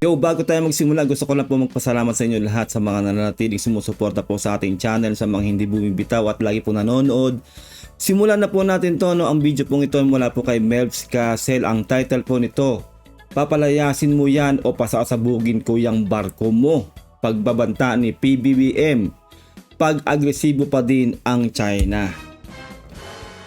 Yo, bago tayo magsimula, gusto ko lang po magpasalamat sa inyo lahat sa mga nananatiling sumusuporta po sa ating channel, sa mga hindi bumibitaw at lagi po nanonood. Simulan na po natin to, no? Ang video pong ito mula po kay Melvs Castle. Ang title po nito, papalayasin mo yan o pasasabugin ko yung barko mo. Pagbabanta ni PBBM, pag-agresibo pa din ang China.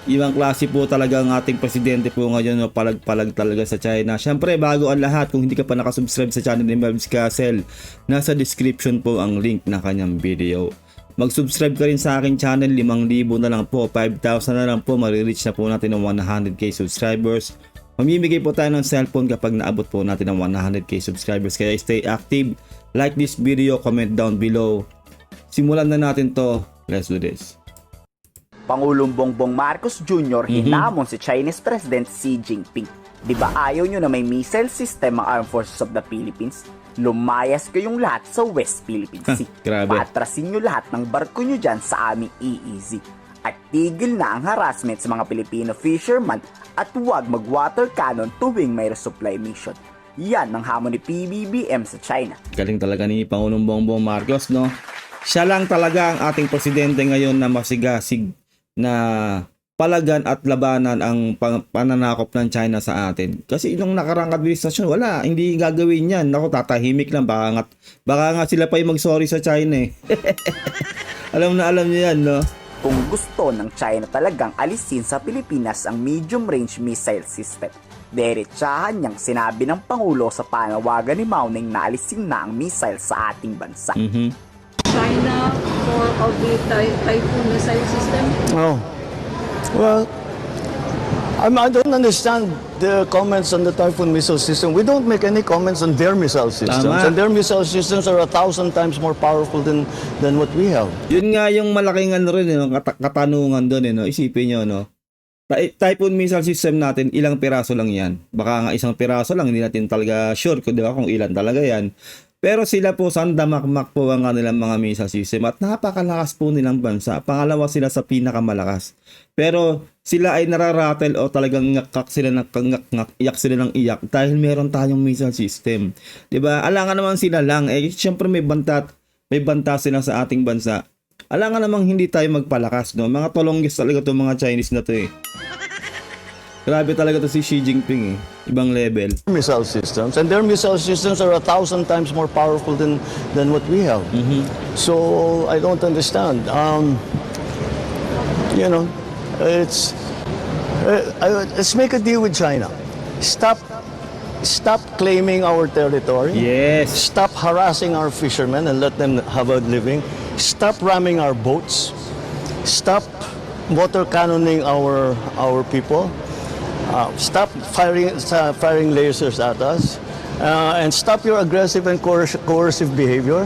Ibang klase po talaga ang ating presidente po ngayon, no? Palag-palag talaga sa China. Syempre, bago ang lahat, kung hindi ka pa nakasubscribe sa channel ni Melvs Castle, nasa description po ang link na kanyang video. Mag-subscribe ka rin sa aking channel, 5,000 na lang po, 5,000 na lang po, marireach na po natin ang 100k subscribers. Mamimigay po tayo ng cellphone kapag naabot po natin ang 100k subscribers. Kaya stay active, like this video, comment down below. Simulan na natin to, let's do this. Pangulong Bongbong Marcos Jr. hinamon si Chinese President Xi Jinping. Di ba ayaw nyo na may missile system ang Armed Forces of the Philippines? Lumayas kayong lahat sa West Philippine Sea. Grabe. Patrasin nyo lahat ng barko nyo dyan sa aming EEZ. At tigil na ang harassment sa mga Pilipino fishermen at huwag mag-water cannon tuwing may resupply mission. Yan ang hamon ni PBBM sa China. Galing talaga ni Pangulong Bongbong Marcos, no? Siya lang talaga ang ating presidente ngayon na masigasig na palagan at labanan ang pananakop ng China sa atin. Kasi nung nakarang administrasyon, wala, hindi gagawin yan. Naku, tatahimik lang. Baka nga sila pa yung mag-sorry sa China eh. Alam niyo yan, no? Kung gusto ng China talagang alisin sa Pilipinas ang medium-range missile system, diretsahan niyang sinabi ng Pangulo sa panawagan ni Mauning na alisin na ang missile sa ating bansa. China for of the Typhoon missile system? Oh, well, I don't understand the comments on the Typhoon missile system. We don't make any comments on their missile systems. Tama. And their missile systems are 1,000 times more powerful than what we have. Yun nga yung malaking ano rin, no? Katanungan doon, no? Isipin nyo, no? Typhoon missile system natin, ilang piraso lang yan. Baka nga isang piraso lang, hindi natin talaga sure kung, di ba, kung ilan talaga yan. Pero sila po, sandamakmak po ang kanilang mga missile system at napakalakas po nilang bansa. Pangalawa sila sa pinakamalakas. Pero sila ay nararatel o talagang ngakak sila ngak, iyak sila ng iyak dahil meron tayong missile system. 'Di ba? Alangan naman sila lang. Eh syempre may banta sila sa ating bansa. Alangan namang hindi tayo magpalakas, no? Mga tolonggis talaga 'tong mga Chinese na 'to eh. Grabe talaga to si Xi Jinping eh. Ibang level. Missile systems. And their missile systems are 1,000 times more powerful than what we have. So I don't understand. You know, let's make a deal with China. Stop claiming our territory. Yes. Stop harassing our fishermen and let them have a living. Stop ramming our boats. Stop water cannoning our people. Stop firing lasers at us. And stop your aggressive and coercive behavior.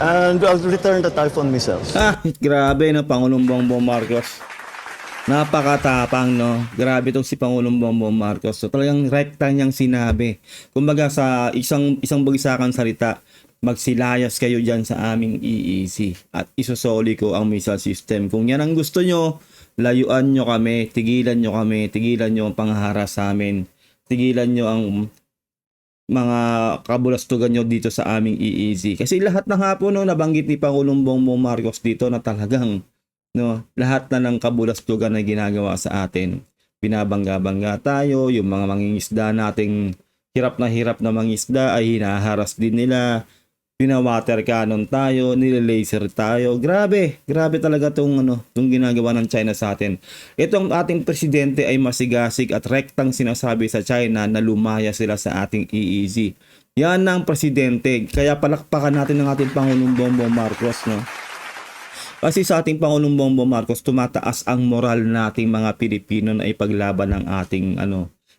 And I'll return the Typhoon missiles. Grabe no, Pangulong Bongbong Marcos. Napakatapang, no? Grabe itong si Pangulong Bongbong Marcos. So talagang rekta niyang sinabi. Kumbaga sa isang bagsakan salita, magsilayas kayo dyan sa aming EEZ at isusoli ko ang missile system. Kung yan ang gusto nyo, layuan nyo kami, tigilan nyo ang panghaharas sa amin, tigilan nyo ang mga kabulastugan nyo dito sa aming EEZ. Kasi lahat na nga po, no, nabanggit ni Pangulong Bongbong Marcos dito na talagang, no, lahat na ng kabulastugan na ginagawa sa atin. Binabangga-bangga tayo, yung mga mangingisda nating hirap na mangingisda ay hinaharas din nila. Pina-water cannon tayo, nile-laser tayo. Grabe talaga tong ginagawa ng China sa atin. Itong ating presidente ay masigasig at rektang sinasabi sa China na lumaya sila sa ating EEZ. Yan ang presidente. Kaya palakpakan natin ng ating Pangulong Bongbong Marcos, no? Kasi sa ating Pangulong Bongbong Marcos, tumataas ang moral nating mga Pilipino na ipaglaban ng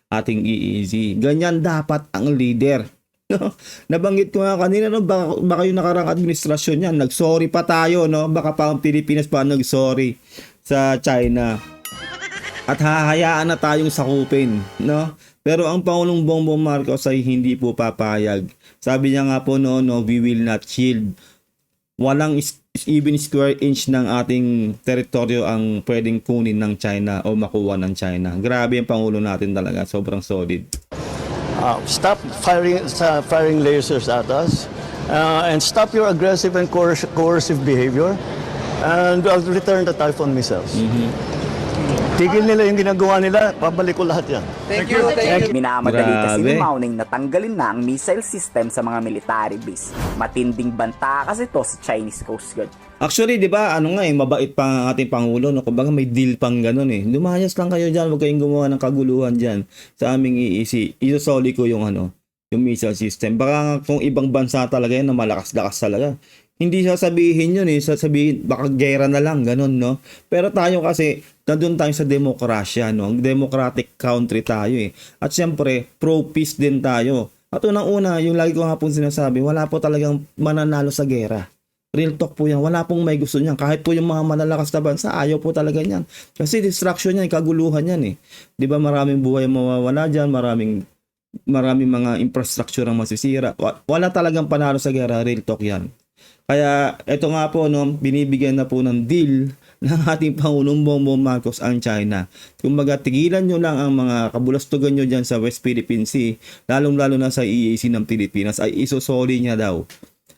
ating EEZ. Ganyan dapat ang leader. No, nabanggit ko nga kanina, no, baka yung nakarang administrasyon yan, nagsorry pa tayo, no? Baka pa ang Pilipinas pa nagsorry sa China. At hahayaan na tayong sakupin, no? Pero ang Pangulong Bongbong Marcos ay hindi po papayag. Sabi niya nga po no, we will not shield. Walang even square inch ng ating teritoryo ang pwedeng kunin ng China o makuha ng China. Grabe ang Pangulo natin talaga, sobrang solid. Stop firing lasers at us, and stop your aggressive and coercive behavior, and return the Typhoon missiles. Tigil nila yung ginagawa nila, pabalik ko lahat yan. Minamadali kasi ni Grabe. Mauning na tanggalin na ang missile system sa mga military base. Matinding banta kasi to sa Chinese Coast Guard. Actually, di ba, mabait pa ang ating Pangulo, no? Kumbaga may deal pang ganun eh. Lumayas lang kayo dyan, huwag kayong gumawa ng kaguluhan dyan sa aming EEC. Isosoli ko yung yung missile system. Baka nga kung ibang bansa talaga yan na malakas-lakas talaga. Hindi sasabihin yun eh, sasabihin baka gera na lang, ganun, no? Pero tayo kasi, nandun tayo sa demokrasya, no? Democratic country tayo eh. At syempre, pro-peace din tayo. At unang-una, yung lagi ko nga pong sinasabi, wala po talagang mananalo sa gera. Real talk po yan. Wala pong may gusto niyan. Kahit po yung mga malalakas na bansa, ayaw po talaga niyan. Kasi distraction yan, kaguluhan yan eh. Di ba maraming buhay mawawala dyan, maraming mga infrastructure ang masisira. Wala talagang panalo sa gera, real talk yan. Kaya ito nga po, no, binibigyan na po ng deal ng ating Pangulong Bongbong Marcos ang China. Kumbaga, tigilan nyo lang ang mga kabulastugan nyo dyan sa West Philippine Sea, lalong-lalo na sa EEC ng Pilipinas, ay isosoli niya daw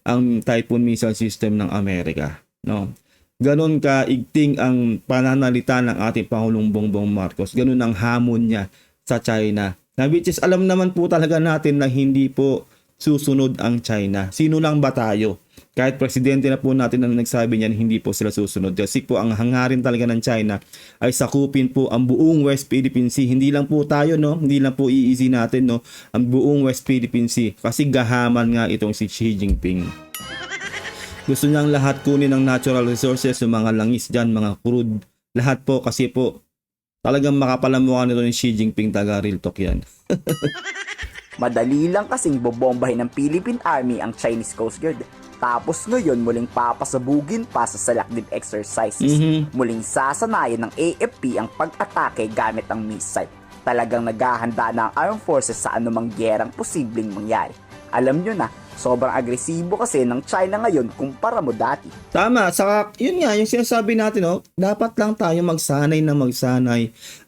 ang Typhoon missile system ng Amerika. No? Ganon kaigting ang pananalita ng ating Pangulong Bongbong Marcos. Ganon ang hamon niya sa China. Na which is, alam naman po talaga natin na hindi po susunod ang China. Sino lang ba tayo? Kahit presidente na po natin ang nagsabi niyan, hindi po sila susunod. Kasi po ang hangarin talaga ng China ay sakupin po ang buong West Philippine Sea. Hindi lang po tayo, no? Hindi lang po EEZ natin, no? Ang buong West Philippine Sea. Kasi gahaman nga itong si Xi Jinping. Gusto niyang lahat kunin ng natural resources, yung mga langis dyan, mga crude. Lahat po kasi po talagang makapalamuha nito ni Xi Jinping, taga real talk yan. Madali lang kasing bobombahin ng Philippine Army ang Chinese Coast Guard. Tapos ngayon muling papasabugin pa sa selective exercises. Muling sasanayan ng AFP ang pag-atake gamit ang missile. Talagang naghahanda na ang armed forces sa anumang gyerang posibleng mangyari. Alam nyo na, sobrang agresibo kasi ng China ngayon kumpara mo dati. Tama, saka yun nga, yung sinasabi natin, no, dapat lang tayo magsanay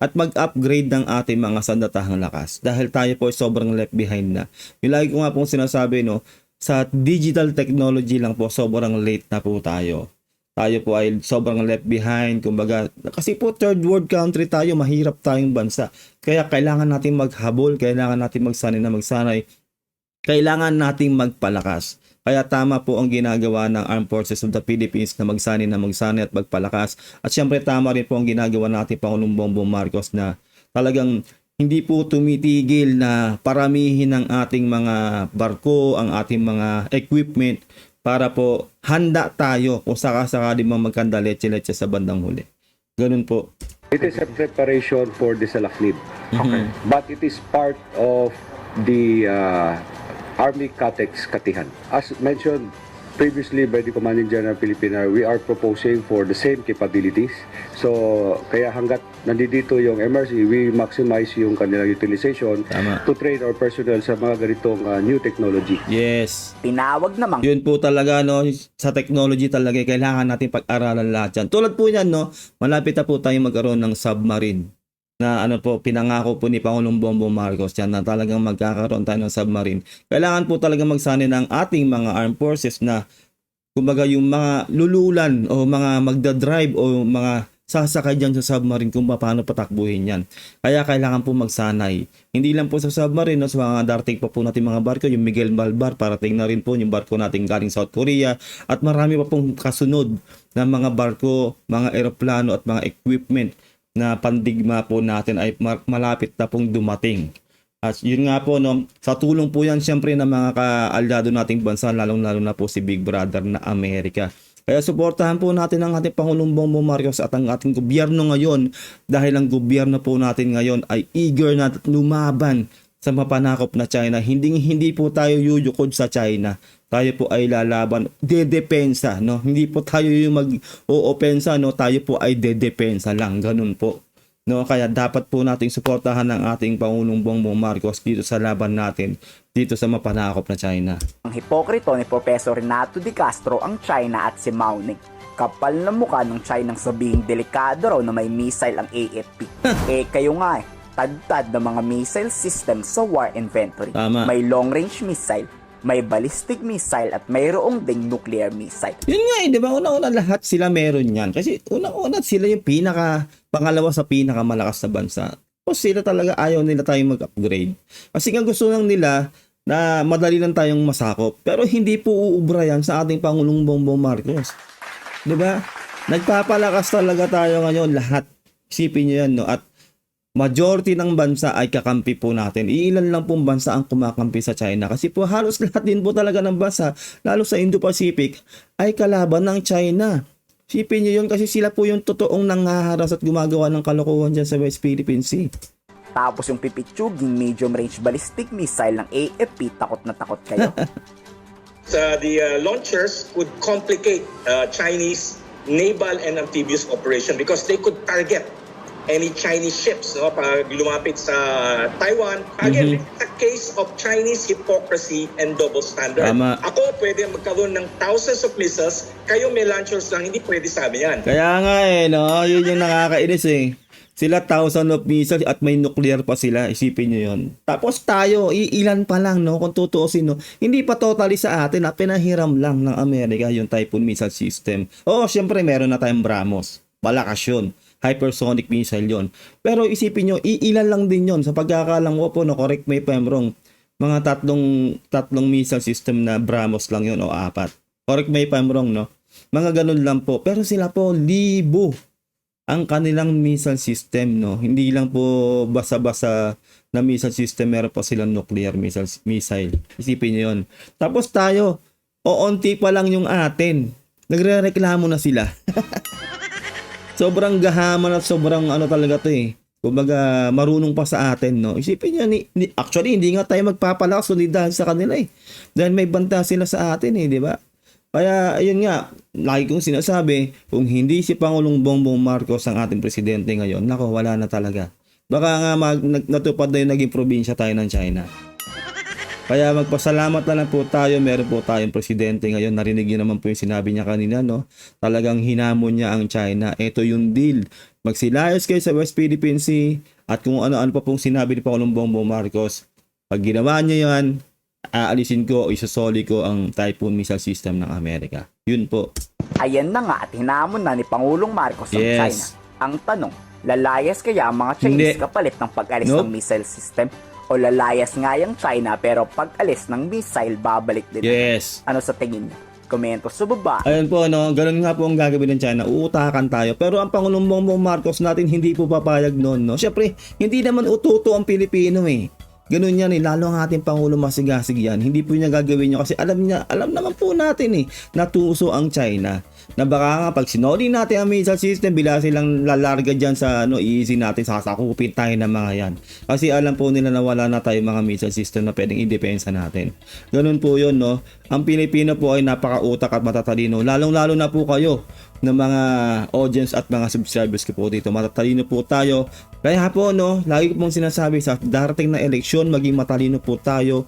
at mag-upgrade ng ating mga sandatahang lakas. Dahil tayo po ay sobrang left behind na. Yung lagi ko nga pong sinasabi, no, sa digital technology lang po, sobrang late na po tayo. Tayo po ay sobrang left behind, kumbaga, kasi po third world country tayo, mahirap tayong bansa. Kaya kailangan natin maghabol, kailangan natin magsanay, kailangan nating magpalakas. Kaya tama po ang ginagawa ng Armed Forces of the Philippines na magsanay at magpalakas. At syempre tama rin po ang ginagawa natin Pangulong Bongbong Marcos na talagang hindi po tumitigil na paramihin ang ating mga barko, ang ating mga equipment para po handa tayo kung sakasakali mang magkanda leche-leche sa bandang huli. Ganun po. It is a preparation for the Salaknib. Okay. But it is part of the Army Catex Katihan. As mentioned previously by the Commanding General Philippine Army, we are proposing for the same capabilities. So, kaya hanggat nandito yung MRC, we maximize yung kanilang utilization Tama. to train our personnel sa mga ganitong new technology. Yes. Tinawag namang Yun po talaga, no, sa technology talaga, kailangan natin pag-aralan lahat yan. Tulad po yan, no, malapit na po tayo magkaroon ng submarine na pinangako po ni Pangulong Bongbong Marcos yan na talagang magkakaroon tayo ng submarine. Kailangan po talaga magsanay ng ating mga armed forces na kumbaga yung mga lululan o mga magdadrive o mga sasakay dyan sa submarine kung paano patakbuhin yan. Kaya kailangan po magsanay. Hindi lang po sa submarine, no, sa mga darating pa po natin mga barko, yung Miguel Malbar, parating na rin po yung barko natin galing South Korea at marami pa pong kasunod na mga barko, mga eroplano at mga equipment na pandigma po natin ay malapit na pong dumating. At yun nga po, no, sa tulong po yan siyempre ng mga kaalyado nating bansa, lalong-lalo na po si Big Brother na Amerika. Kaya suportahan po natin ang ating Pangulong Bongbong Marcos at ang ating gobyerno ngayon dahil ang gobyerno po natin ngayon ay eager na lumaban sa mapanakop na China. Hindi po tayo yuyukod sa China. Tayo po ay lalaban, dedepensa, no? Hindi po tayo yung mag-oopensa, no? Tayo po ay dedepensa lang, ganun po. No, kaya dapat po nating suportahan ng ating Pangulong Bongbong Marcos dito sa laban natin dito sa mapanakop na China. ang hipokrito ni Professor Renato de Castro ang China at si Mao Ning. Kapal na mukha ng China sabihing delikado raw na may missile ang AFP. Kayo nga tad-tad ng mga missile system sa war inventory. Tama. May long-range missile, may ballistic missile at mayroong ding nuclear missile. Yun nga di ba? Una-una lahat sila meron yan. Kasi una-una sila yung pangalawa sa pinakamalakas na bansa. O sila talaga ayaw nila tayong mag-upgrade. Kasi nga gusto lang nila na madali lang tayong masakop. Pero hindi po uubra yan sa ating Pangulong Bongbong Marcos. Di ba? Nagpapalakas talaga tayo ngayon lahat. Isipin nyo yan, no? At majority ng bansa ay kakampi po natin. Iilan lang pong bansa ang kumakampi sa China. Kasi po halos lahat din po talaga ng bansa, lalo sa Indo-Pacific, ay kalaban ng China. Isipin nyo yun kasi sila po yung totoong nanghaharas at gumagawa ng kalokohan dyan sa West Philippine Sea. Tapos yung pipitsuging medium range ballistic missile ng AFP, takot na takot kayo. The launchers could complicate Chinese naval and amphibious operation because they could target any Chinese ships, no, pag lumapit sa Taiwan. Again, it's a case of Chinese hypocrisy and double standard. Tama. Ako pwede magkaroon ng thousands of missiles, kayo may launchers lang, hindi pwede sabi yan. Kaya nga no? Yun yung nakakainis eh. Sila 1,000 of missiles at may nuclear pa sila. Isipin nyo yun. Tapos tayo, ilan pa lang, no? Kung tutuusin, no? Hindi pa totally sa atin, pinahiram lang ng Amerika yung Typhoon missile system. Oo, syempre meron na tayong BrahMos. Malakas yun. Hypersonic missile yon. Pero isipin nyo, ilan lang din yon. Sa pagkakalang mo po, no, correct me if I'm wrong, mga tatlong missile system na BrahMos lang yon o 4. Correct me if I'm wrong, no? Mga ganun lang po. Pero sila po, libo ang kanilang missile system, no? Hindi lang po basa-basa na missile system, meron pa silang nuclear missile. Isipin nyo yun. Tapos tayo, onti pa lang yung atin. Nagre-reklamo na sila. Sobrang gahaman at sobrang ano talaga to eh. Kumbaga marunong pa sa atin, no? Isipin nyo, actually hindi nga tayo magpapalakas kundi dahil sa kanila eh. Dahil may banta sila sa atin eh, di ba? Kaya ayun nga, lagi kong sinasabi, kung hindi si Pangulong Bongbong Marcos ang ating presidente ngayon, nako, wala na talaga. Baka nga natupad na yung naging probinsya tayo ng China. Kaya magpasalamat na lang po tayo, meron po tayong presidente ngayon. Narinig niyo naman po yung sinabi niya kanina, no? Talagang hinamon niya ang China. Ito yung deal. Magsilayas kayo sa West Philippine Sea at kung ano-ano pa pong sinabi ni Pangulong Bongbong Marcos. Pag ginawa niya yan, aalisin ko o isasoli ko ang Typhoon missile system ng Amerika. Yun po. Ayan na nga at hinamon na ni Pangulong Marcos ang Yes. China. Ang tanong, lalayas kaya ang mga Chinese Hindi. kapalit ng pag-alis Nope. ng missile system? O lalayas nga yung China pero pag-alis ng missile babalik din? Yes. Ano sa tingin niyo? Komento sa baba. Ayun po, no, ganun nga po ang gagawin ng China. Uutakan tayo. Pero ang Pangulong Bongbong Marcos natin hindi po papayag noon, no? Siyempre, hindi naman ututo ang Pilipino eh. Ganun yan eh, lalo ang ating Pangulo masigasig yan. Hindi po niya gagawin niya kasi alam naman po natin eh, natuso ang China. Na baka nga pag sinoli natin ang missile system, bila silang lalarga dyan sa easy natin, sasakupin tayo ng mga yan. Kasi alam po nila na wala na tayo mga missile system na pwedeng i-depensa natin. Ganun po yun, no? Ang Pilipino po ay napakautak at matatalino. Lalong-lalo na po kayo ng mga audience at mga subscribers ko po dito. Matatalino po tayo. Kaya po, no, lagi ko pong sinasabi sa darating na eleksyon, maging matalino po tayo.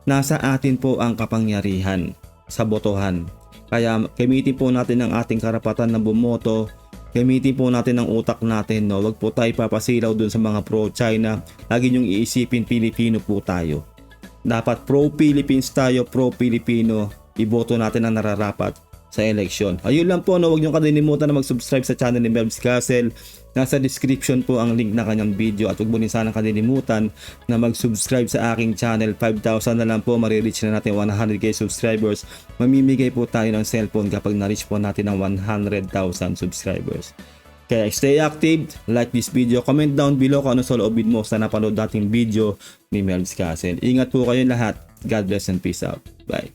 Nasa atin po ang kapangyarihan sa botohan. Kaya gamitin po natin ang ating karapatan na bumoto. Gamitin po natin ang utak natin, no. Wag po tayo papasilaw dun sa mga pro-China. Lagi niyong iisipin, Pilipino po tayo. Dapat pro-Philippines tayo, pro-Pilipino. Iboto natin ang nararapat sa eleksyon. Ayun lang po, no, huwag niyo kalilimutan na mag-subscribe sa channel ni Melv's Castle. Nasa description po ang link na kanyang video at huwag mo rin sana kalilimutan na mag-subscribe sa aking channel. 5,000 na lang po, marireach na natin 100k subscribers. Mamimigay po tayo ng cellphone kapag na-reach po natin ang 100,000 subscribers. Kaya stay active, like this video, comment down below kung ano sa loobin mo sa napanood nating video ni Melv's Castle. Ingat po kayo lahat. God bless and peace out. Bye.